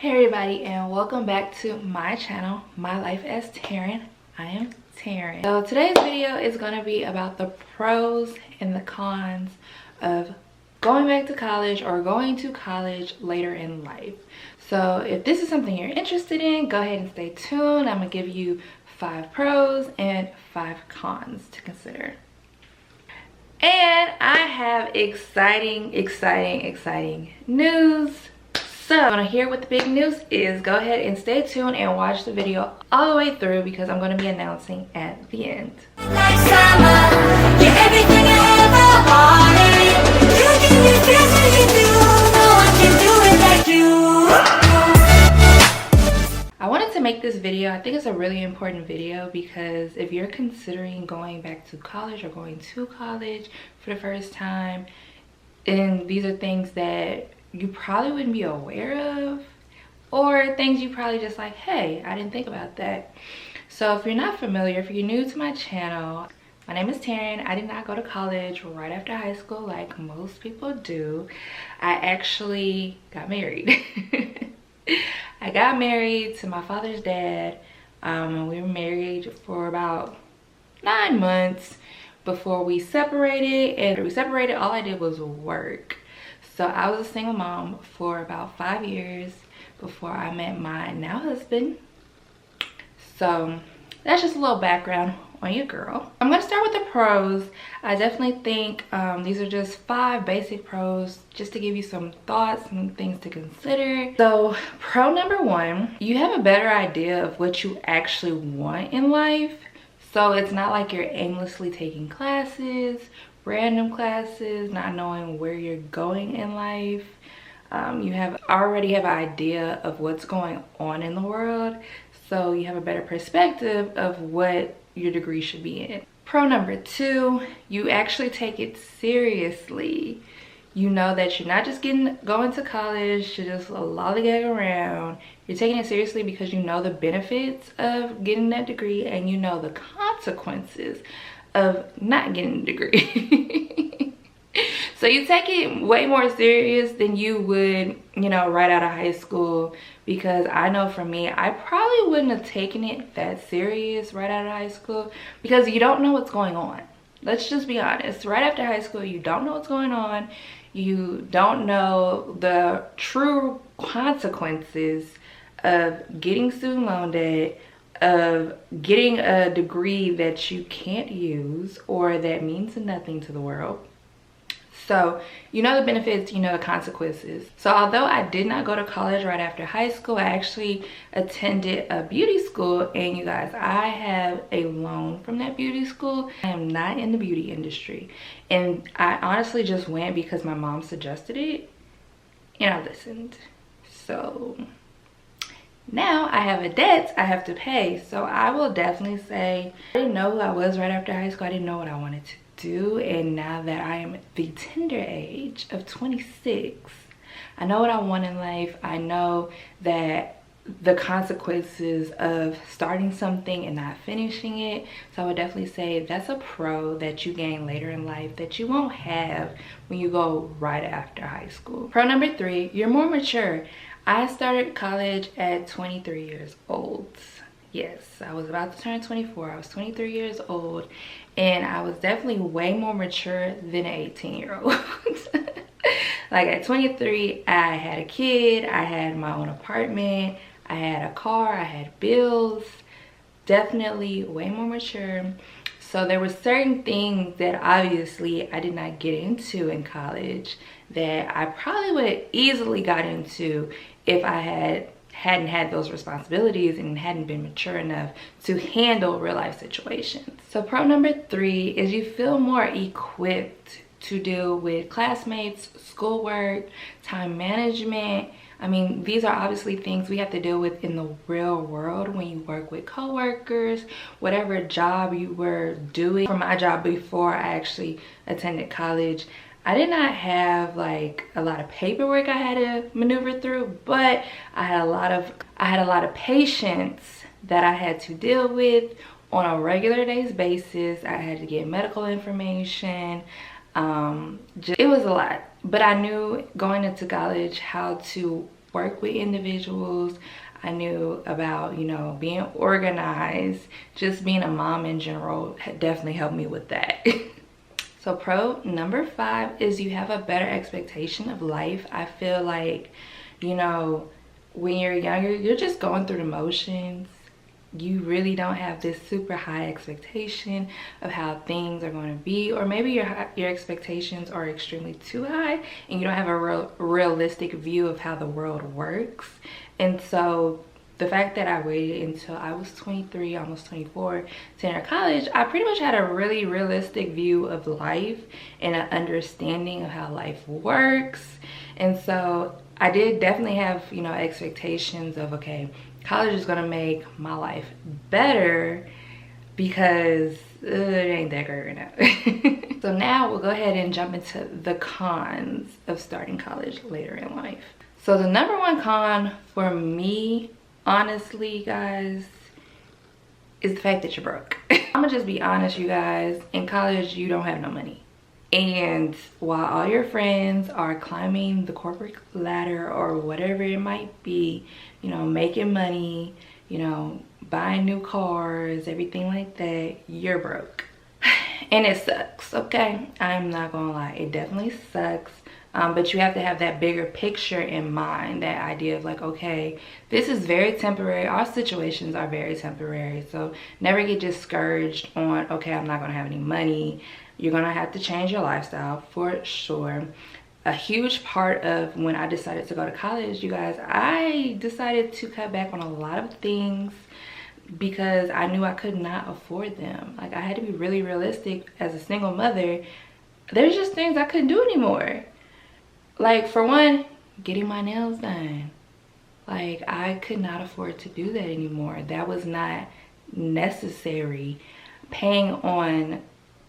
Hey everybody, and welcome back to my channel, My Life as Taryn. I am Taryn. So today's video is going to be about the pros and the cons of going back to college or going to college later in life. So if this is something you're interested in, go ahead and stay tuned. I'm going to give you 5 pros and 5 cons to consider. And I have exciting news. So, if you want to hear what the big news is, go ahead and stay tuned and watch the video all the way through because I'm going to be announcing at the end. Like summer, you're everything I ever wanted. You give me feels when you do. No one can do it like you. I wanted to make this video. I think it's a really important video because if you're considering going back to college or going to college for the first time, and these are things that you probably wouldn't be aware of, or things you probably just like, hey, I didn't think about that. So if you're not familiar, if you're new to my channel, my name is Taryn. I did not go to college right after high school like most people do. I actually got married. I got married to my father's dad. We were married for about 9 months before we separated, and we separated, all I did was work. So I was a single mom for about 5 years before I met my now husband. So that's just a little background on your girl. I'm gonna start with the pros. I definitely think these are just 5 basic pros just to give you some thoughts and things to consider. So pro number 1, you have a better idea of what you actually want in life. So it's not like you're aimlessly taking classes, random classes, not knowing where you're going in life. You already have an idea of what's going on in the world, so you have a better perspective of what your degree should be in. Pro number 2, you actually take it seriously. You know that you're not just going to college to just lollygag around. You're taking it seriously because you know the benefits of getting that degree and you know the consequences of not getting a degree. So you take it way more serious than you would, you know, right out of high school, because I know for me, I probably wouldn't have taken it that serious right out of high school because you don't know what's going on. Let's just be honest. Right after high school, you don't know what's going on. You don't know the true consequences of getting student loan debt, of getting a degree that you can't use or that means nothing to the world. So you know the benefits, you know the consequences. So although I did not go to college right after high school, I actually attended a beauty school, and you guys, I have a loan from that beauty school. I am not in the beauty industry, and I honestly just went because my mom suggested it and I listened. So now I have a debt I have to pay. So I will definitely say I didn't know who I was right after high school. I didn't know what I wanted to do, and now that I am the tender age of 26, I know what I want in life. I know that the consequences of starting something and not finishing it. So I would definitely say that's a pro that you gain later in life that you won't have when you go right after high school. Pro number 3, you're more mature. I started college at 23 years old. Yes, I was about to turn 24. I was 23 years old, and I was definitely way more mature than an 18-year-old. Like at 23, I had a kid, I had my own apartment, I had a car, I had bills. Definitely way more mature. So there were certain things that obviously I did not get into in college that I probably would have easily got into if I hadn't had those responsibilities and hadn't been mature enough to handle real life situations. So pro number 3 is you feel more equipped to deal with classmates, schoolwork, time management. I mean, these are obviously things we have to deal with in the real world when you work with coworkers, whatever job you were doing. For my job before I actually attended college, I did not have like a lot of paperwork I had to maneuver through, but I had a lot of patients that I had to deal with on a regular days basis. I had to get medical information. It was a lot, but I knew going into college how to work with individuals. I knew about, you know, being organized. Just being a mom in general had definitely helped me with that. So pro number 5 is you have a better expectation of life. I feel like, you know, when you're younger, you're just going through the motions. You really don't have this super high expectation of how things are going to be, or maybe your expectations are extremely too high and you don't have a realistic view of how the world works. And so the fact that I waited until I was 23, almost 24 to enter college, I pretty much had a really realistic view of life and an understanding of how life works. And so I did definitely have, you know, expectations of, okay, college is gonna make my life better, because it ain't that great right now. So now we'll go ahead and jump into the cons of starting college later in life. So the number 1 con for me, honestly, guys, is the fact that you're broke. I'm gonna just be honest, you guys. In college, you don't have no money. And while all your friends are climbing the corporate ladder or whatever it might be, you know, making money, you know, buying new cars, everything like that, you're broke. And it sucks, okay? I'm not gonna lie, it definitely sucks. But you have to have that bigger picture in mind, that idea of like, okay, this is very temporary. Our situations are very temporary. So never get discouraged on, okay, I'm not gonna have any money. You're gonna have to change your lifestyle for sure. A huge part of when I decided to go to college, you guys, I decided to cut back on a lot of things because I knew I could not afford them. Like, I had to be really realistic as a single mother. There's just things I couldn't do anymore. Like, for one, getting my nails done. Like, I could not afford to do that anymore. That was not necessary. Paying on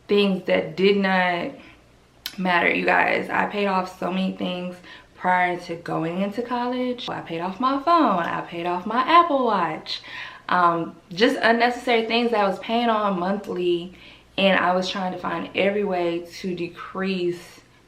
things that did not matter, you guys. I paid off so many things prior to going into college. I paid off my phone. I paid off my Apple Watch. Just unnecessary things that I was paying on monthly, and I was trying to find every way to decrease,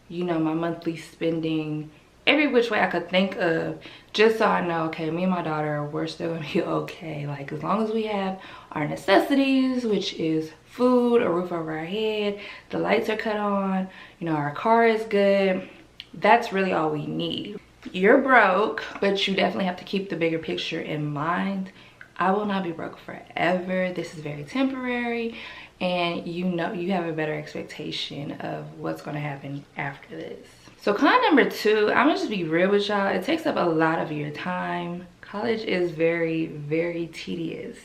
you know, my monthly spending every which way I could think of, just so I know, okay, me and my daughter, we're still gonna be okay. Like, as long as we have our necessities, which is food, a roof over our head, the lights are cut on, you know, our car is good, that's really all we need. You're broke, but you definitely have to keep the bigger picture in mind. I will not be broke forever. This is very temporary, and you know, you have a better expectation of what's going to happen after this. So con number 2, I'm gonna just be real with y'all. It takes up a lot of your time. College is very, very tedious,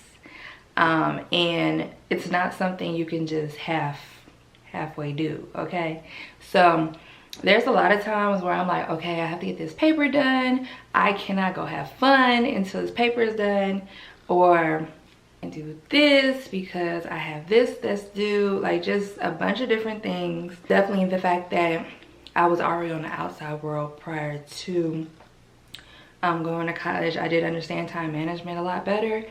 and it's not something you can just halfway do. Okay, so there's a lot of times where I'm like, okay, I have to get this paper done. I cannot go have fun until this paper is done, or do this because I have this that's due. Like, just a bunch of different things. Definitely the fact that I was already on the outside world prior to going to college. I did understand time management a lot better,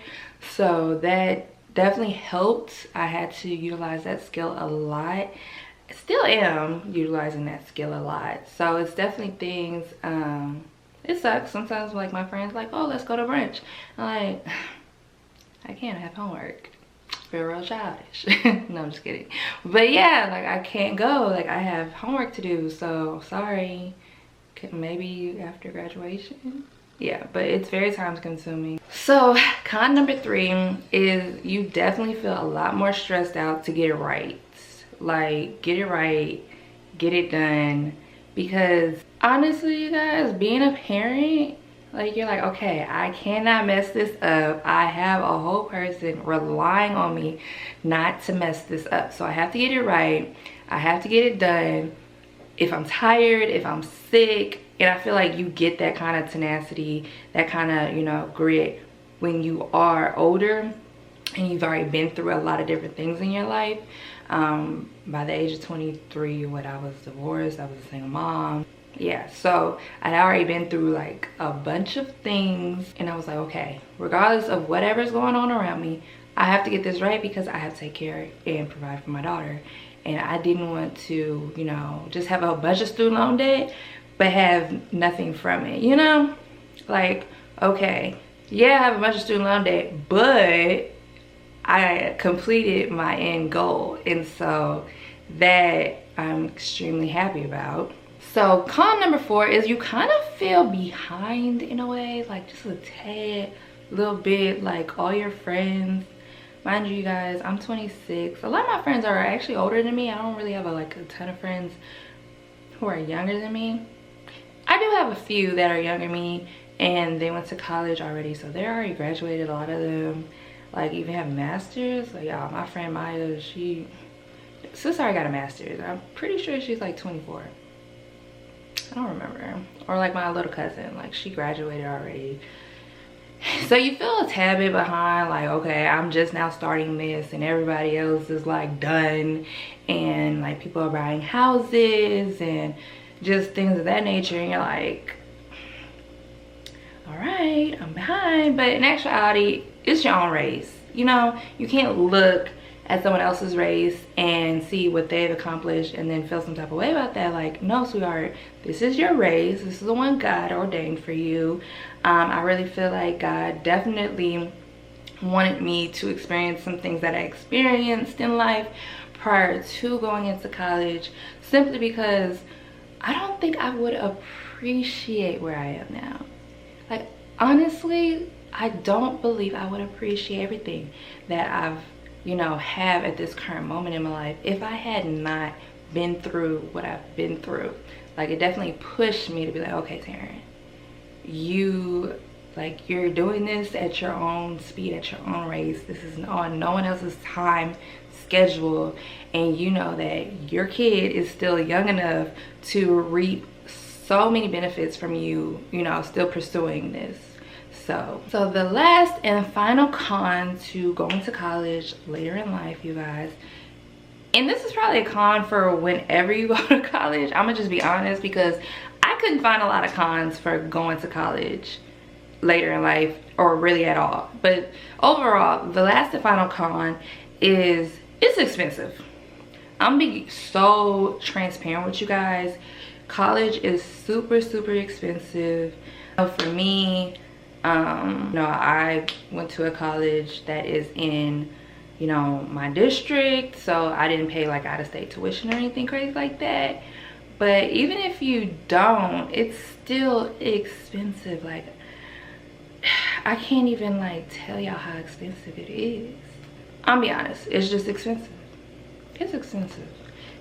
so that definitely helped. I had to utilize that skill a lot. Still am utilizing that skill a lot. So it's definitely things, it sucks sometimes. Like, my friends like, oh, let's go to brunch. I'm like, I can't have homework. Feel real childish. No, I'm just kidding. But yeah, like, I can't go. Like, I have homework to do, so sorry. Maybe after graduation. Yeah, but it's very time consuming. So con number 3 is you definitely feel a lot more stressed out to get it right. Like, get it right, get it done. Because honestly, you guys, being a parent, like, you're like, okay, I cannot mess this up. I have a whole person relying on me not to mess this up. So I have to get it right. I have to get it done. If I'm tired, if I'm sick, and I feel like you get that kind of tenacity, that kind of, you know, grit when you are older and you've already been through a lot of different things in your life. By the age of 23, when I was divorced, I was a single mom. Yeah, so I'd already been through like a bunch of things, and I was like, okay, regardless of whatever's going on around me, I have to get this right because I have to take care and provide for my daughter. And I didn't want to, you know, just have a bunch of student loan debt but have nothing from it, you know. Like, okay, yeah, I have a bunch of student loan debt, but I completed my end goal, and so that I'm extremely happy about. So con number 4 is you kind of feel behind in a way, like just a tad, little bit, like all your friends. Mind you guys, I'm 26. A lot of my friends are actually older than me. I don't really have like a ton of friends who are younger than me. I do have a few that are younger than me, and they went to college already, so they're already graduated. A lot of them like even have masters. Like, y'all, my friend Maya, sis already got a master's. I'm pretty sure she's like 24. I don't remember. Or like my little cousin, like she graduated already. So you feel a tad bit behind, like, okay, I'm just now starting this and everybody else is like done, and like people are buying houses and just things of that nature, and you're like, all right, I'm behind. But in actuality, it's your own race. You know, you can't look at someone else's race and see what they've accomplished and then feel some type of way about that. Like, no, sweetheart, this is your race. This is the one God ordained for you. I really feel like God definitely wanted me to experience some things that I experienced in life prior to going into college, simply because I don't think I would appreciate where I am now. Like, honestly, I don't believe I would appreciate everything that I've, you know, have at this current moment in my life if I had not been through what I've been through. Like, it definitely pushed me to be like, okay, Taryn, you're doing this at your own speed, at your own race. This is on no one else's time schedule, and you know that your kid is still young enough to reap so many benefits from you, you know, still pursuing this. So the last and final con to going to college later in life, you guys, and this is probably a con for whenever you go to college. I'm gonna just be honest, because I couldn't find a lot of cons for going to college later in life, or really at all. But overall, the last and final con is it's expensive. I'm being so transparent with you guys. College is super expensive. For me, I went to a college that is in, you know, my district, so I didn't pay like out-of-state tuition or anything crazy like that. But even if you don't, it's still expensive. Like, I can't even like tell y'all how expensive it is. I'll be honest, it's just expensive. It's expensive.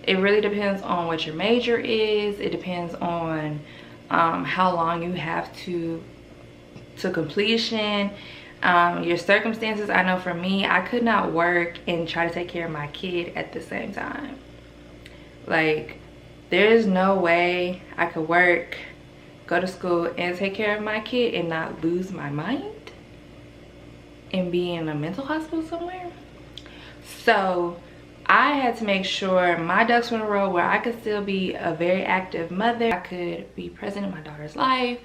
It really depends on what your major is. It depends on how long you have to completion, your circumstances. I know for me, I could not work and try to take care of my kid at the same time. Like, there's no way I could work, go to school, and take care of my kid and not lose my mind and be in a mental hospital somewhere. So I had to make sure my ducks were in a row where I could still be a very active mother. I could be present in my daughter's life,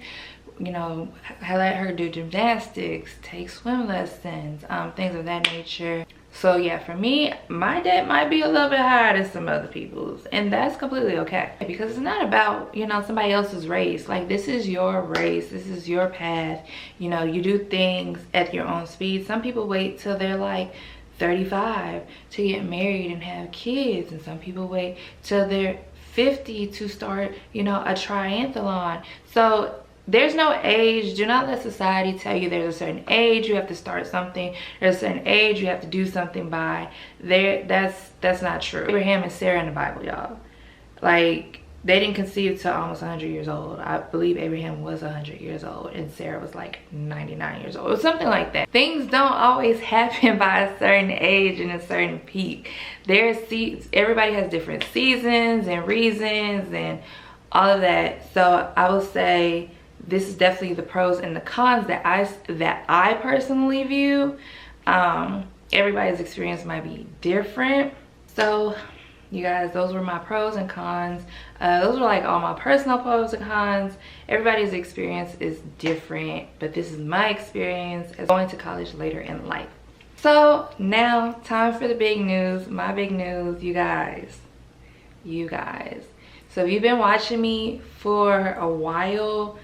you know, I let her do gymnastics, take swim lessons, things of that nature. So yeah, for me, my debt might be a little bit higher than some other people's, and that's completely okay, because it's not about, you know, somebody else's race. Like, this is your race, this is your path. You know, you do things at your own speed. Some people wait till they're like 35 to get married and have kids, and some people wait till they're 50 to start, you know, a triathlon. So there's no age. Do not let society tell you there's a certain age you have to start something, there's a certain age you have to do something by. That's not true. Abraham and Sarah in the Bible, y'all, like, they didn't conceive till almost 100 years old. I believe Abraham was 100 years old and Sarah was like 99 years old, or something like that. Things don't always happen by a certain age and a certain peak. Everybody has different seasons and reasons and all of that. So I will say this is definitely the pros and the cons that I personally view. Everybody's experience might be different. So you guys, those were my pros and cons. Those were like all my personal pros and cons. Everybody's experience is different, but this is my experience as going to college later in life. So now, time for the big news. My big news, you guys. So if you've been watching me for a while,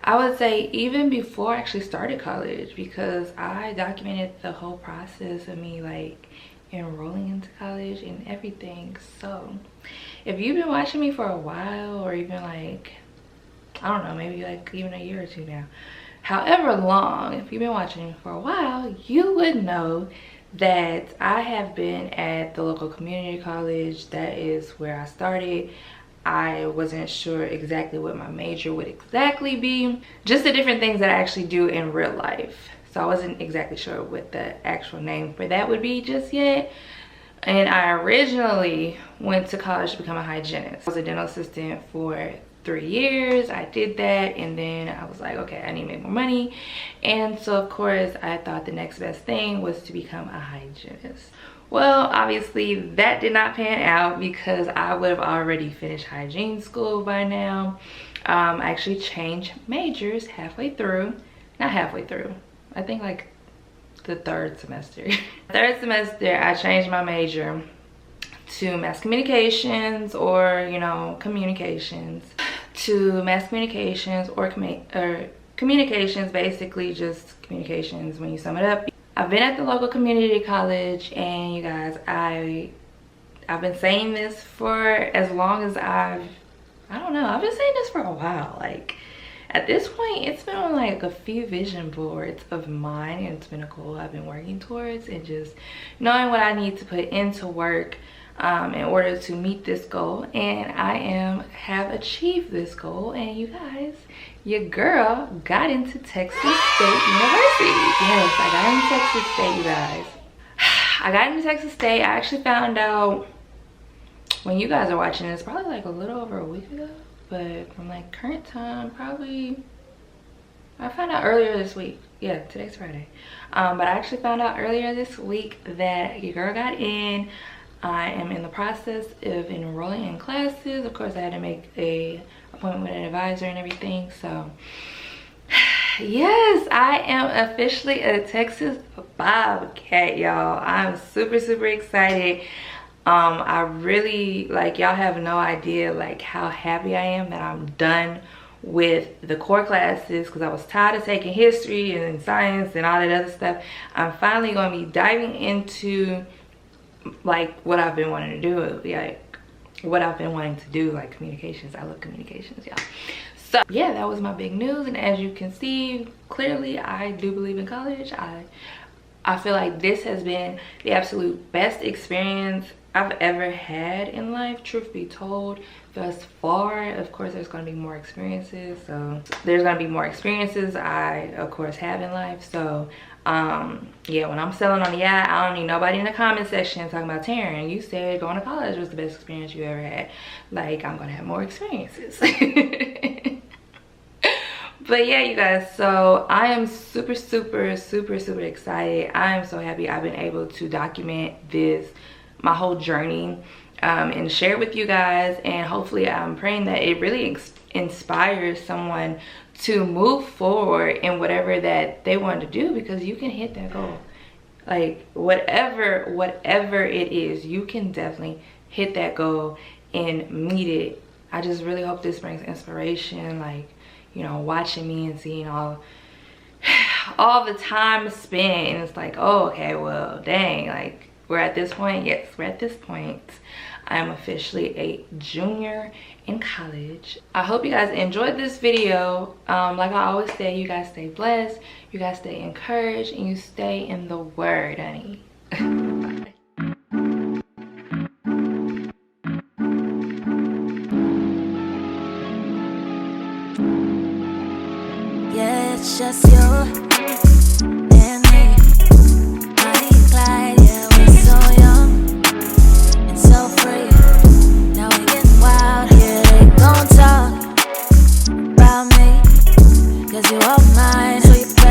I would say even before I actually started college, because I documented the whole process of me like enrolling into college and everything. So if you've been watching me for a while, or even like, I don't know, maybe like even a year or two now, however long, if you've been watching me for a while, you would know that I have been at the local community college. That is where I started. I wasn't sure exactly what my major would exactly be, just the different things that I actually do in real life. So I wasn't exactly sure what the actual name for that would be just yet. And I originally went to college to become a hygienist. I was a dental assistant for 3 years. I did that, and then I was like, okay, I need to make more money. And so of course I thought the next best thing was to become a hygienist. Well, obviously that did not pan out, because I would have already finished hygiene school by now. I actually changed majors halfway through. Not halfway through, I think like the third semester. Third semester I changed my major to mass communications, or you know, communications, to mass communications, or communications, basically just communications when you sum it up. I've been at the local community college, and you guys, I've been saying this for as long as I don't know, I've been saying this for a while. Like at this point, it's been on like a few vision boards of mine, and it's been a goal I've been working towards, and just knowing what I need to put into work in order to meet this goal. And I have achieved this goal, and you guys, your girl got into Texas State University. Yes, I got into Texas State, you guys. I got into Texas State. I actually found out, when you guys are watching this, probably like a little over a week ago, but from like current time, probably, I found out earlier this week. Yeah, today's Friday. But I actually found out earlier this week that your girl got in. I am in the process of enrolling in classes. Of course, I had to make a appointment with an advisor and everything. So yes, I am officially a Texas Bobcat, y'all. I'm super excited. I really, like, y'all have no idea like how happy I am that I'm done with the core classes, because I was tired of taking history and science and all that other stuff. I'm finally going to be diving into like what I've been wanting to do, like what I've been wanting to do, like communications. I love communications, y'all. So yeah, that was my big news. And as you can see, clearly I do believe in college. I feel like this has been the absolute best experience I've ever had in life, truth be told, thus far. Of course, there's going to be more experiences, so there's going to be more experiences I of course have in life. So yeah, when I'm selling on the yacht, I don't need nobody in the comment section talking about, Taryn, you said going to college was the best experience you ever had. Like, I'm gonna have more experiences. But yeah, you guys, so I am super excited. I am so happy I've been able to document this, my whole journey, and share it with you guys. And hopefully I'm praying that it really inspires someone to move forward in whatever that they want to do, because you can hit that goal. Like whatever it is, you can definitely hit that goal and meet it. I just really hope this brings inspiration, like, you know, watching me and seeing all the time spent, and it's like, oh, okay, well, dang, like we're at this point. Yes, we're at this point. I am officially a junior in college. I hope you guys enjoyed this video. Like I always say, you guys stay blessed, you guys stay encouraged, and you stay in the word, honey. Yeah, it's just you